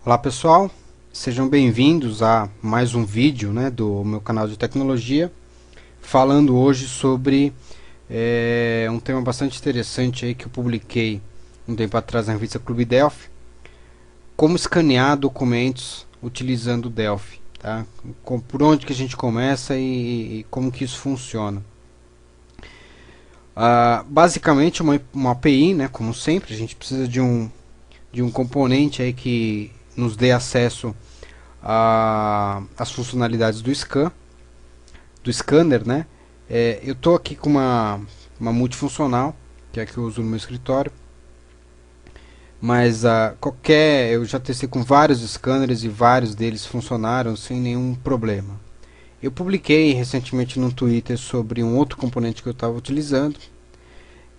Olá pessoal, sejam bem-vindos a mais um vídeo, do meu canal de tecnologia, falando hoje sobre um tema bastante interessante aí que eu publiquei um tempo atrás na revista Clube Delphi, como escanear documentos utilizando o Delphi, tá? Por onde que a gente começa e como que isso funciona. Basicamente uma API, como sempre, a gente precisa de um componente aí que nos dê acesso as funcionalidades do scanner, né? Eu estou aqui com uma multifuncional, que é a que eu uso no meu escritório, mas eu já testei com vários scanners e vários deles funcionaram sem nenhum problema. Eu publiquei recentemente no Twitter sobre um outro componente que eu estava utilizando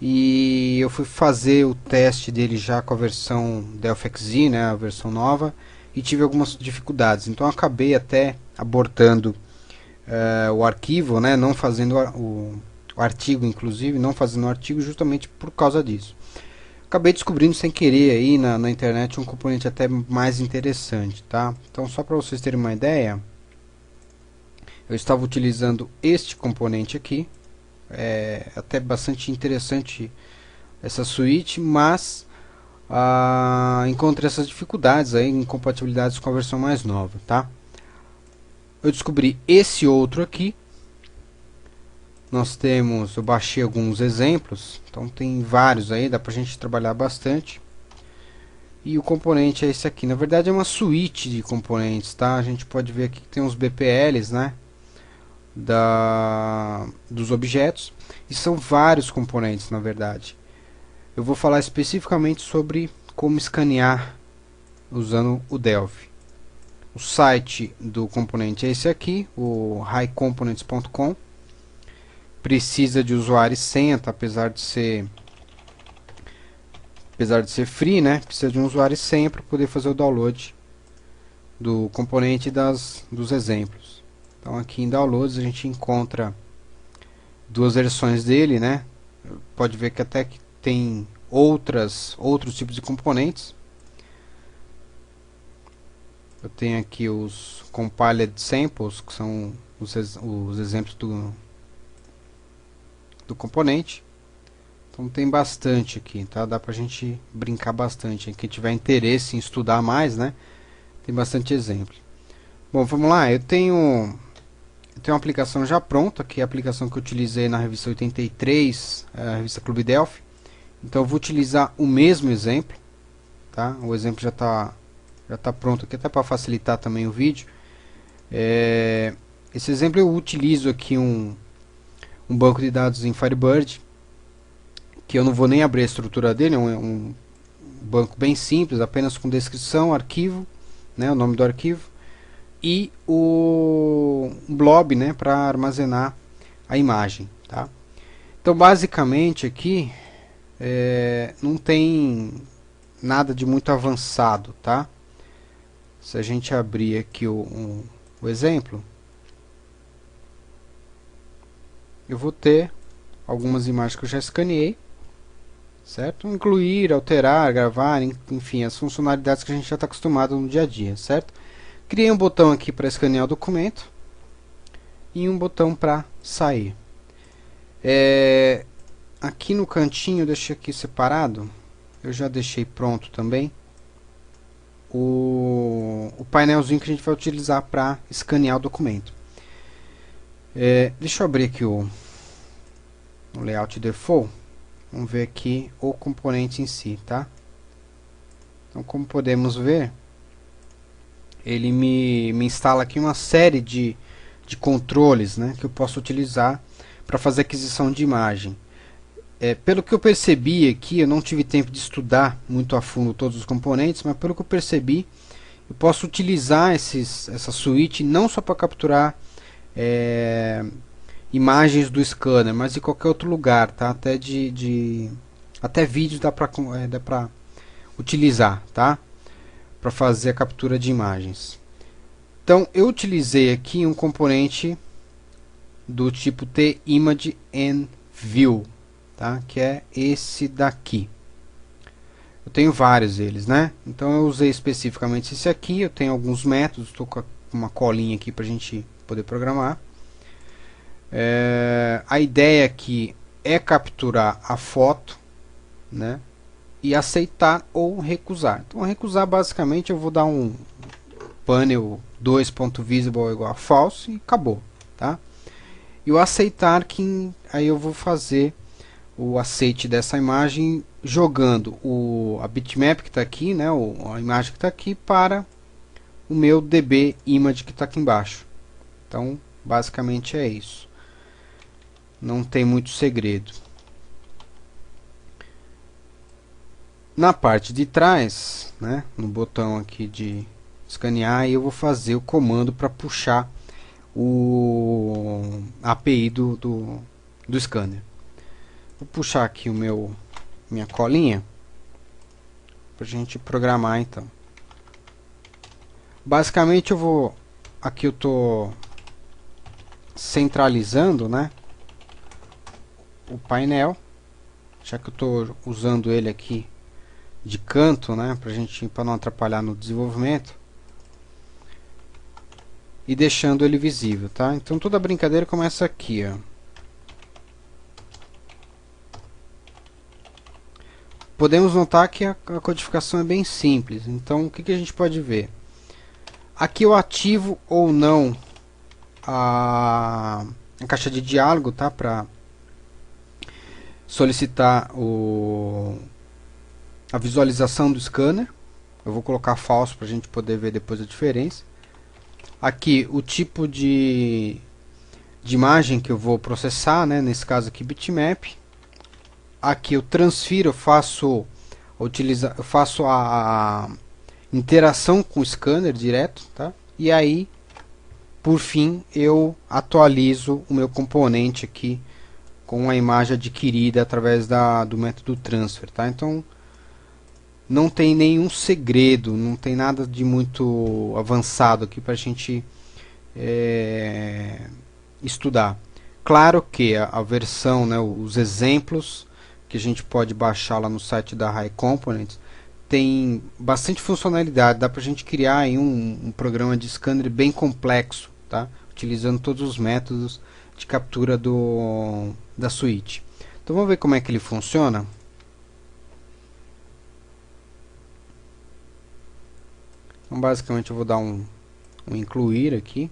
e eu fui fazer o teste dele já com a versão Delphi XZ, né, a versão nova, e tive algumas dificuldades. Então eu acabei até abortando o arquivo, né, não fazendo o artigo, inclusive, não fazendo o artigo justamente por causa disso. Acabei descobrindo sem querer aí na internet um componente até mais interessante, tá? Então só para vocês terem uma ideia, eu estava utilizando este componente aqui, até bastante interessante essa suíte, mas encontrei essas dificuldades aí, incompatibilidades com a versão mais nova, tá? Eu descobri esse outro aqui. Eu baixei alguns exemplos, então tem vários aí, dá pra gente trabalhar bastante. E o componente é esse aqui, na verdade é uma suíte de componentes, tá? A gente pode ver aqui que tem os BPLs, né? Dos objetos, e são vários componentes, na verdade. Eu vou falar especificamente sobre como escanear usando o Delphi. O site do componente é esse aqui, o highcomponents.com. Precisa de usuário e senha, tá? Apesar de ser free, né? Precisa de um usuário e senha para poder fazer o download do componente dos exemplos. Então aqui em downloads a gente encontra duas versões dele, né? Pode ver que até que tem outros tipos de componentes. Eu tenho aqui os compiled samples, que são os exemplos do componente. Então tem bastante aqui, tá? Dá pra gente brincar bastante. Quem tiver interesse em estudar mais, né? Tem bastante exemplo. Bom, vamos lá. Eu tenho uma aplicação já pronta, que é a aplicação que eu utilizei na revista 83, a revista Clube Delphi. Então eu vou utilizar o mesmo exemplo, tá? O exemplo já tá pronto aqui, até para facilitar também o vídeo. Esse exemplo eu utilizo aqui um banco de dados em Firebird, que eu não vou nem abrir a estrutura dele, é um banco bem simples, apenas com descrição, arquivo, né, o nome do arquivo, e o blob, né, para armazenar a imagem. Tá? Então basicamente aqui não tem nada de muito avançado. Tá? Se a gente abrir aqui o exemplo, eu vou ter algumas imagens que eu já escaneei, certo? Incluir, alterar, gravar, enfim, as funcionalidades que a gente já está acostumado no dia a dia, certo? Criei um botão aqui para escanear o documento e um botão para sair. Aqui no cantinho, deixei aqui separado, eu já deixei pronto também o painelzinho que a gente vai utilizar para escanear o documento. Deixa eu abrir aqui o layout default. Vamos ver aqui o componente em si, tá? Então, como podemos ver, ele me instala aqui uma série de controles, né, que eu posso utilizar para fazer aquisição de imagem. Pelo que eu percebi aqui, eu não tive tempo de estudar muito a fundo todos os componentes, mas pelo que eu percebi, eu posso utilizar essa suíte não só para capturar imagens do scanner, mas de qualquer outro lugar, tá? Até vídeos dá para utilizar, tá? Para fazer a captura de imagens. Então eu utilizei aqui um componente do tipo TImage and View, tá? Que é esse daqui. Eu tenho vários deles, né? Então eu usei especificamente esse aqui. Eu tenho alguns métodos, estou com uma colinha aqui para a gente poder programar. A ideia aqui é capturar a foto, né? E aceitar ou recusar. Então recusar, basicamente, eu vou dar um panel 2.visible igual a false e acabou, tá? E o aceitar, que aí eu vou fazer o aceite dessa imagem jogando a bitmap que está aqui, né, a imagem que está aqui, para o meu DB image que está aqui embaixo. Então, basicamente é isso. Não tem muito segredo. Na parte de trás, né, no botão aqui de escanear, eu vou fazer o comando para puxar a API do scanner. Vou puxar aqui minha colinha para a gente programar então. Basicamente aqui eu estou centralizando, né, o painel, já que eu estou usando ele aqui de canto, né, para não atrapalhar no desenvolvimento, e deixando ele visível, tá? Então toda a brincadeira começa aqui, ó. Podemos notar que a codificação é bem simples. Então o que a gente pode ver? Aqui eu ativo ou não a caixa de diálogo, tá? Para solicitar a visualização do scanner. Eu vou colocar falso para a gente poder ver depois a diferença. Aqui o tipo de imagem que eu vou processar, né? Nesse caso aqui bitmap. Aqui eu transfiro, eu faço a interação com o scanner direto, tá? E aí, por fim, eu atualizo o meu componente aqui com a imagem adquirida através do método transfer, tá? Então, não tem nenhum segredo, não tem nada de muito avançado aqui para a gente estudar. Claro que a versão, né, os exemplos que a gente pode baixar lá no site da High Components tem bastante funcionalidade, dá para a gente criar aí um programa de scanner bem complexo, tá? Utilizando todos os métodos de captura da suíte. Então vamos ver como é que ele funciona. Então basicamente eu vou dar um incluir aqui.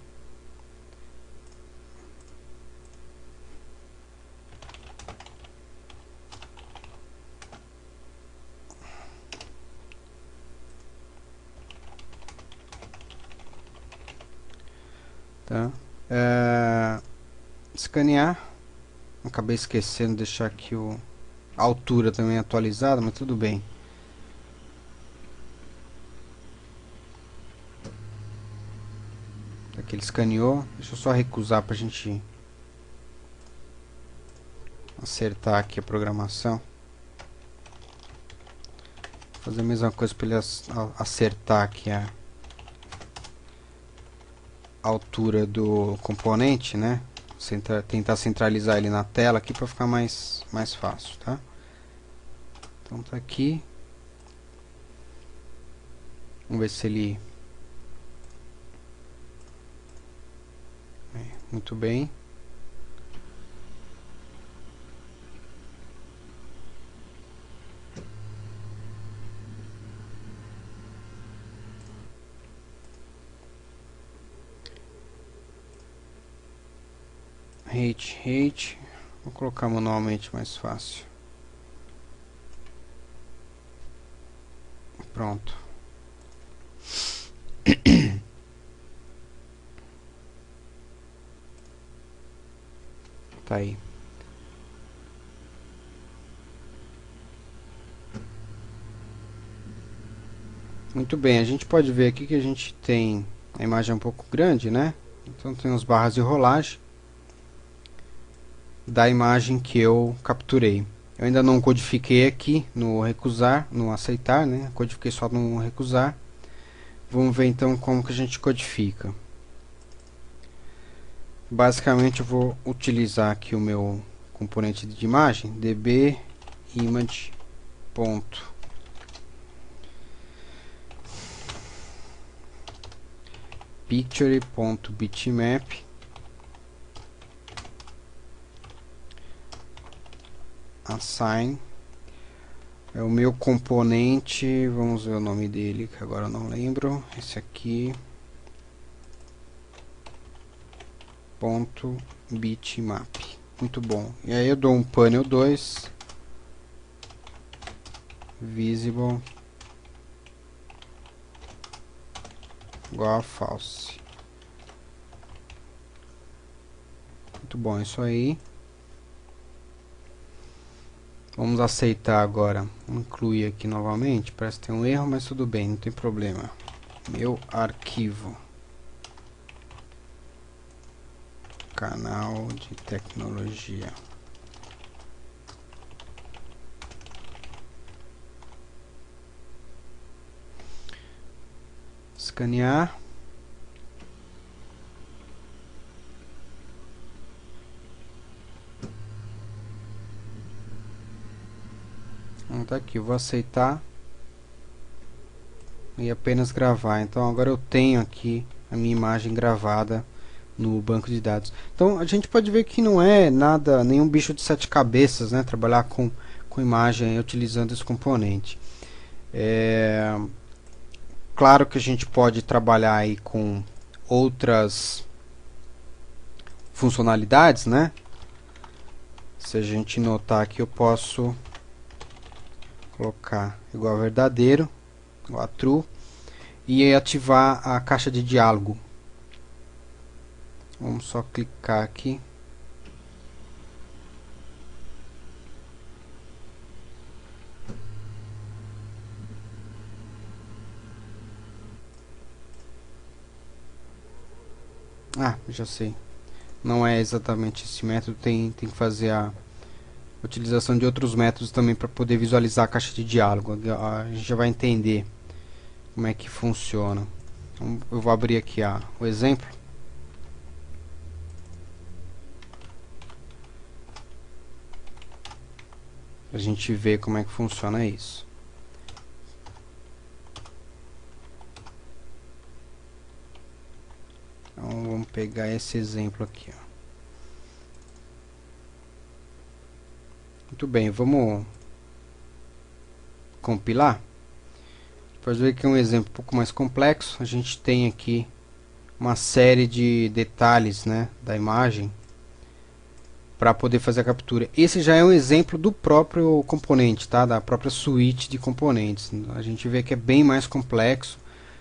Tá? Escanear. Acabei esquecendo de deixar aqui a altura também atualizada, mas tudo bem. Aqui ele escaneou. Deixa eu só recusar para a gente acertar aqui a programação. Vou fazer a mesma coisa para ele acertar aqui a altura do componente, né? Tentar centralizar ele na tela aqui para ficar mais fácil, tá? Então tá aqui. Vamos ver se ele... Muito bem. Height. Vou colocar manualmente mais fácil. Pronto. Tá aí. Muito bem, a gente pode ver aqui que a gente tem a imagem um pouco grande, né? Então tem as barras de rolagem da imagem que eu capturei. Eu ainda não codifiquei aqui no recusar, no aceitar, né? Codifiquei só no recusar. Vamos ver então como que a gente codifica. Basicamente eu vou utilizar aqui o meu componente de imagem, db image ponto picture.bitmap, assign é o meu componente, vamos ver o nome dele que agora eu não lembro, esse aqui, ponto bitmap. Muito bom. E aí eu dou um panel 2 visible igual a false. Muito bom, isso aí. Vamos aceitar agora, incluir aqui novamente, parece que tem um erro, mas tudo bem, não tem problema. Meu arquivo, canal de tecnologia. Escanear. Tá aqui, eu vou aceitar e apenas gravar. Então agora eu tenho aqui a minha imagem gravada no banco de dados. Então a gente pode ver que não é nada, nenhum bicho de sete cabeças, né? Trabalhar com imagem utilizando esse componente. Claro que a gente pode trabalhar aí com outras funcionalidades, né? Se a gente notar aqui, eu posso colocar igual a verdadeiro, igual a true, e ativar a caixa de diálogo. Vamos só clicar aqui. Ah, já sei. Não é exatamente esse método, tem que fazer a utilização de outros métodos também para poder visualizar a caixa de diálogo. A gente já vai entender como é que funciona. Então, eu vou abrir aqui o exemplo. A gente vê como é que funciona isso. Então vamos pegar esse exemplo aqui. Muito bem, vamos compilar. Pode ver que é um exemplo um pouco mais complexo. A gente tem aqui uma série de detalhes, né, da imagem para poder fazer a captura. Esse já é um exemplo do próprio componente, tá? Da própria suíte de componentes. A gente vê que é bem mais complexo,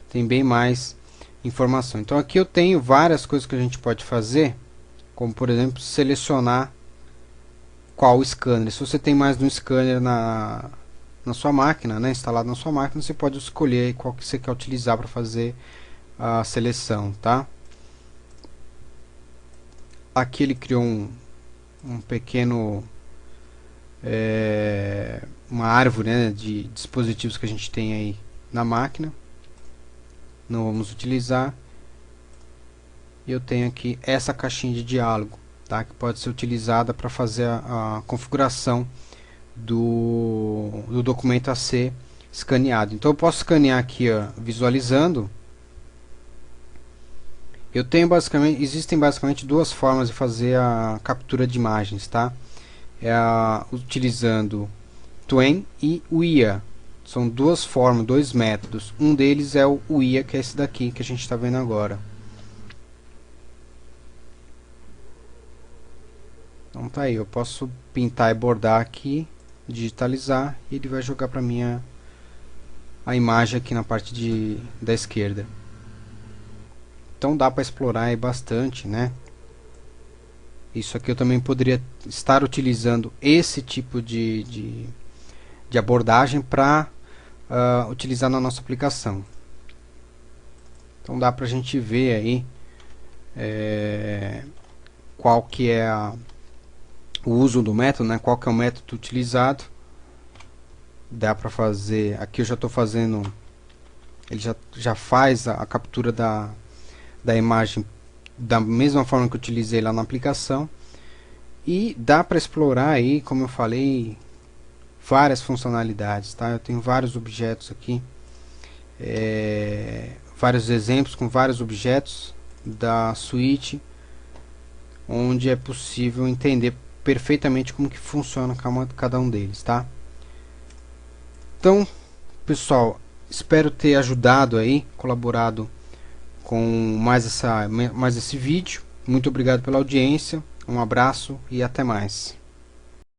tem bem mais informação. Então aqui eu tenho várias coisas que a gente pode fazer, como por exemplo selecionar qual scanner. Se você tem mais de um scanner na sua máquina, né, instalado na sua máquina, você pode escolher qual que você quer utilizar para fazer a seleção, tá? Aqui ele criou um pequeno uma árvore, né, de dispositivos que a gente tem aí na máquina. Não vamos utilizar. E eu tenho aqui essa caixinha de diálogo, tá, que pode ser utilizada para fazer a configuração do documento a ser escaneado. Então eu posso escanear aqui, ó, visualizando. Eu tenho existem basicamente duas formas de fazer a captura de imagens, tá? Utilizando Twain e UIA. São duas formas, dois métodos. Um deles é o UIA, que é esse daqui que a gente está vendo agora. Então tá aí, eu posso pintar e bordar aqui, digitalizar, e ele vai jogar para mim a imagem aqui na parte da esquerda. Então dá para explorar aí bastante, né? Isso aqui eu também poderia estar utilizando esse tipo de abordagem para utilizar na nossa aplicação. Então dá para a gente ver aí qual que é o uso do método, né? Qual que é o método utilizado. Dá para fazer, aqui eu já estou fazendo, ele já faz a captura da imagem da mesma forma que eu utilizei lá na aplicação, e dá para explorar aí, como eu falei, várias funcionalidades, tá? Eu tenho vários objetos aqui, vários exemplos com vários objetos da suíte, onde é possível entender perfeitamente como que funciona cada um deles, tá? Então, pessoal, espero ter ajudado aí, colaborado com mais esse vídeo. Muito obrigado pela audiência, um abraço e até mais.